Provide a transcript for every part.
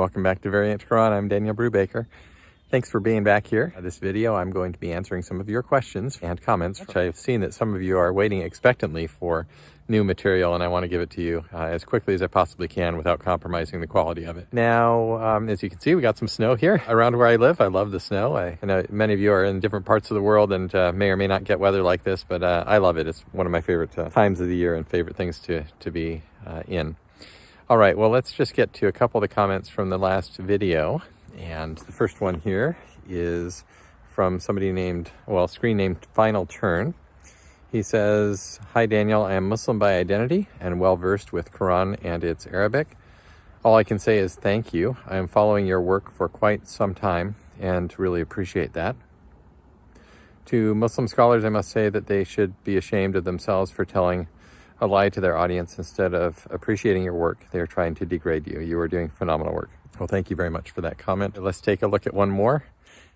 Welcome back to Variant Quran. I'm Daniel Brubaker. Thanks for being back here. This video, I'm going to be answering some of your questions and comments, which I've seen that some of you are waiting expectantly for new material, and I want to give it to you as quickly as I possibly can without compromising the quality of it. Now, as you can see, we got some snow here around where I live. I love the snow. I know many of you are in different parts of the world and may or may not get weather like this, but I love it. It's one of my favorite times of the year and favorite things to be in. All right, well, let's just get to a couple of the comments from the last video. And the first one here is from somebody named, well, screen named Final Turn. He says, "Hi Daniel, I am Muslim by identity and well versed with Quran and its Arabic. All I can say is thank you. I am following your work for quite some time and really appreciate that. To Muslim scholars, I must say that they should be ashamed of themselves for telling a lie to their audience. Instead of appreciating your work, they are trying to degrade you. You are doing phenomenal work." Well, thank you very much for that comment. Let's take a look at one more.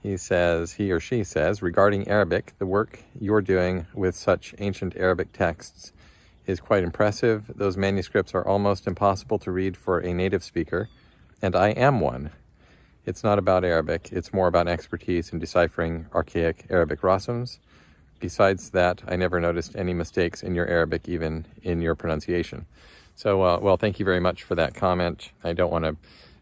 He or she says, "Regarding Arabic, the work you're doing with such ancient Arabic texts is quite impressive. Those manuscripts are almost impossible to read for a native speaker, and I am one. It's not about Arabic, it's more about expertise in deciphering archaic Arabic rasms. Besides that, I never noticed any mistakes in your Arabic, even in your pronunciation." So, well, thank you very much for that comment. I don't want to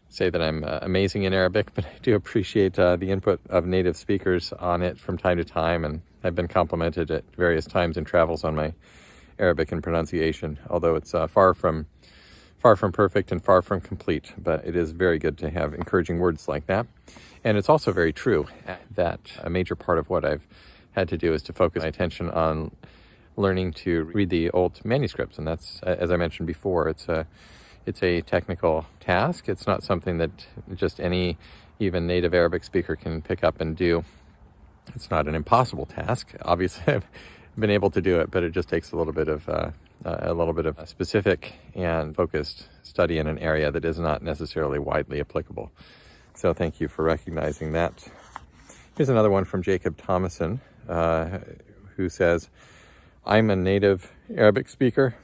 say that I'm amazing in Arabic, but I do appreciate the input of native speakers on it from time to time, and I've been complimented at various times in travels on my Arabic and pronunciation, although it's far from perfect and far from complete, but it is very good to have encouraging words like that. And it's also very true that a major part of what I've had to do is to focus my attention on learning to read the old manuscripts, and that's, as I mentioned before, it's a technical task. It's not something that just any even native Arabic speaker can pick up and do. It's not an impossible task. Obviously, I've been able to do it, but it just takes a little bit of specific and focused study in an area that is not necessarily widely applicable. So thank you for recognizing that. Here's another one from Jacob Thomason, who says, "I'm a native Arabic speaker.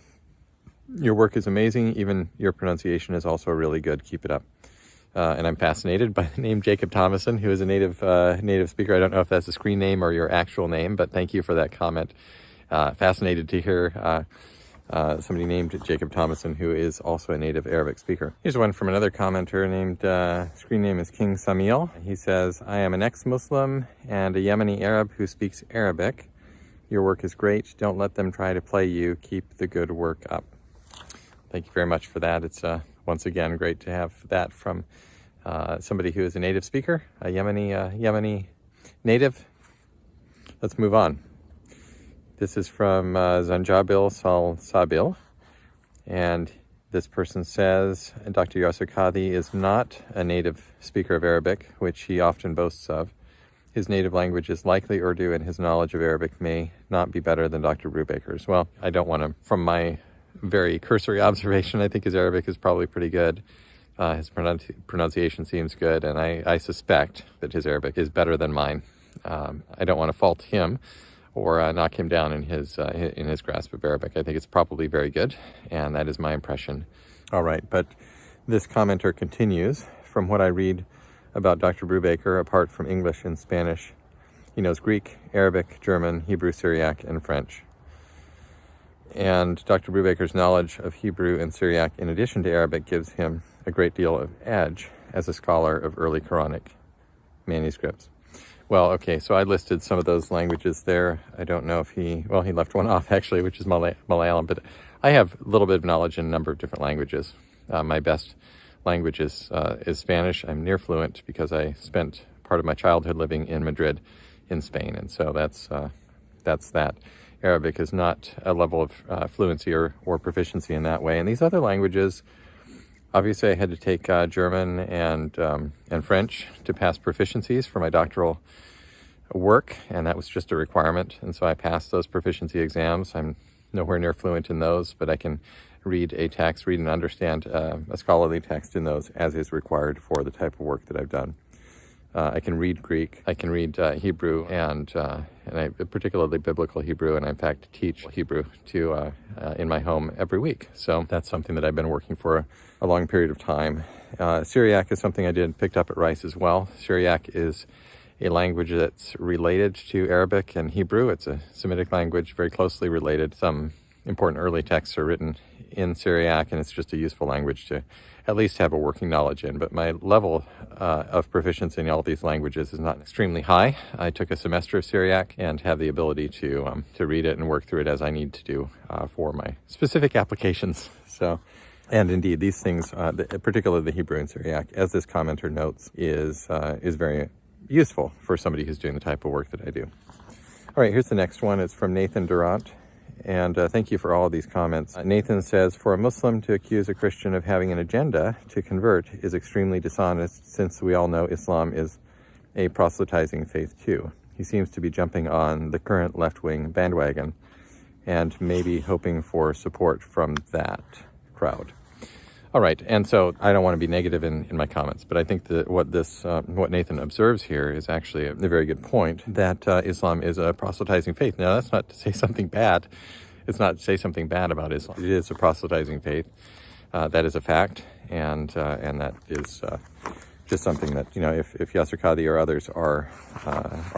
Your work is amazing. Even your pronunciation is also really good. Keep it up." And I'm fascinated by the name Jacob Thomason, who is a native speaker. I don't know if that's a screen name or your actual name, but thank you for that comment. Fascinated to hear somebody named Jacob Thomason, who is also a native Arabic speaker. Here's one from another commenter named, screen name is King Samil. He says, "I am an ex-Muslim and a Yemeni Arab who speaks Arabic. Your work is great. Don't let them try to play you. Keep the good work up." Thank you very much for that. It's once again great to have that from somebody who is a native speaker, a Yemeni native. Let's move on. This is from Zanjabil Salsabil, and this person says, "Dr. Yasir Qadhi is not a native speaker of Arabic, which he often boasts of. His native language is likely Urdu, and his knowledge of Arabic may not be better than Dr. Brubaker's." Well, I don't want to, from my very cursory observation, I think his Arabic is probably pretty good. His pronunciation seems good, and I suspect that his Arabic is better than mine. I don't want to fault him or knock him down in his grasp of Arabic. I think it's probably very good, and that is my impression. All right, but this commenter continues, "From what I read about Dr. Brubaker, apart from English and Spanish, he knows Greek, Arabic, German, Hebrew, Syriac, and French. And Dr. Brubaker's knowledge of Hebrew and Syriac, in addition to Arabic, gives him a great deal of edge as a scholar of early Quranic manuscripts." Well, okay, so I listed some of those languages there. I don't know if he left one off actually, which is Malayalam, but I have a little bit of knowledge in a number of different languages. My best language is Spanish. I'm near fluent because I spent part of my childhood living in Madrid in Spain, and so that's that. Arabic is not a level of fluency or proficiency in that way. And these other languages, obviously I had to take German and French to pass proficiencies for my doctoral work, and that was just a requirement. And so I passed those proficiency exams. I'm nowhere near fluent in those, but I can read and understand a scholarly text in those as is required for the type of work that I've done. I can read Greek, I can read Hebrew, and I particularly biblical Hebrew, and I in fact teach Hebrew in my home every week. So that's something that I've been working for a long period of time. Syriac is something I picked up at Rice as well. Syriac is a language that's related to Arabic and Hebrew. It's a Semitic language, very closely related. Some important early texts are written in Syriac, and it's just a useful language to at least have a working knowledge in. But my level of proficiency in all these languages is not extremely high. I took a semester of Syriac and have the ability to read it and work through it as I need to do for my specific applications. So, and indeed, these things, particularly the Hebrew and Syriac, as this commenter notes, is very useful for somebody who's doing the type of work that I do. All right, here's the next one. It's from Nathan Durant. And thank you for all of these comments. Nathan says, for a Muslim to accuse a Christian of having an agenda to convert is extremely dishonest, since we all know Islam is a proselytizing faith too. He seems to be jumping on the current left-wing bandwagon and maybe hoping for support from that crowd. All right, and so I don't want to be negative in my comments, but I think that what Nathan observes here is actually a very good point, that Islam is a proselytizing faith. Now, that's not to say something bad. It's not to say something bad about Islam. It is a proselytizing faith. That is a fact, and that is just something that, you know, if Yasir Qadhi or others are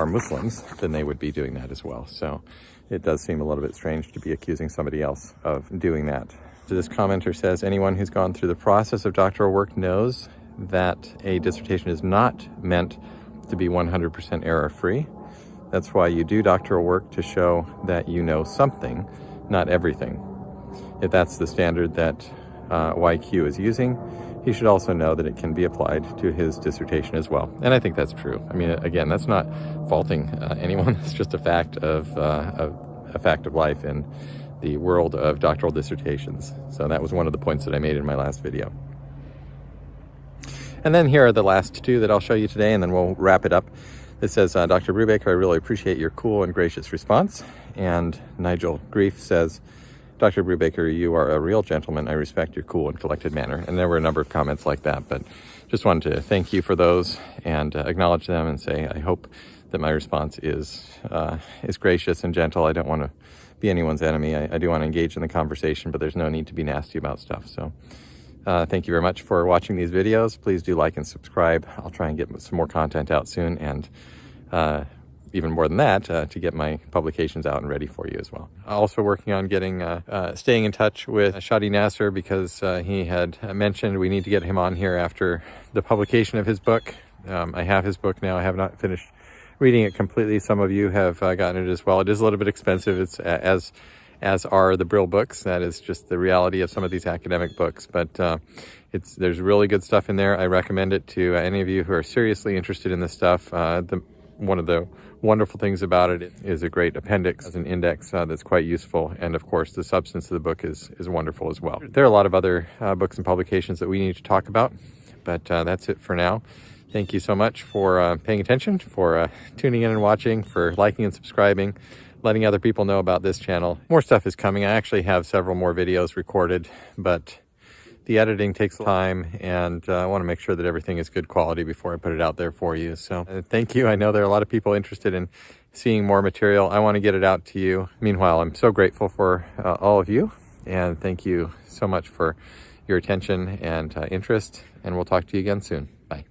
Muslims, then they would be doing that as well. So it does seem a little bit strange to be accusing somebody else of doing that. So this commenter says, anyone who's gone through the process of doctoral work knows that a dissertation is not meant to be 100% error-free. That's why you do doctoral work, to show that you know something, not everything. If that's the standard that YQ is using, he should also know that it can be applied to his dissertation as well. And I think that's true. I mean, again, that's not faulting anyone. It's just a fact of life in the world of doctoral dissertations. So that was one of the points that I made in my last video. And then here are the last two that I'll show you today, and then we'll wrap it up. This says, Dr. Brubaker, I really appreciate your cool and gracious response. And Nigel Grief says, Dr. Brubaker, you are a real gentleman. I respect your cool and collected manner. And there were a number of comments like that, but just wanted to thank you for those and acknowledge them and say I hope that my response is gracious and gentle. I don't want to be anyone's enemy. I do want to engage in the conversation, but there's no need to be nasty about stuff. So thank you very much for watching these videos. Please do like and subscribe. I'll try and get some more content out soon, and even more than that, to get my publications out and ready for you as well. Also working on staying in touch with Shadi Nasser, because he had mentioned we need to get him on here after the publication of his book. I have his book now. I have not finished reading it completely. Some of you have gotten it as well. It is a little bit expensive. It's as are the Brill books. That is just the reality of some of these academic books. But there's really good stuff in there. I recommend it to any of you who are seriously interested in this stuff. One of the wonderful things about it is a great appendix as an index that's quite useful. And of course, the substance of the book is wonderful as well. There are a lot of other books and publications that we need to talk about, but that's it for now. Thank you so much for paying attention, for tuning in and watching, for liking and subscribing, letting other people know about this channel. More stuff is coming. I actually have several more videos recorded, but the editing takes time, and I want to make sure that everything is good quality before I put it out there for you. So thank you. I know there are a lot of people interested in seeing more material. I want to get it out to you. Meanwhile, I'm so grateful for all of you, and thank you so much for your attention and interest, and we'll talk to you again soon. Bye.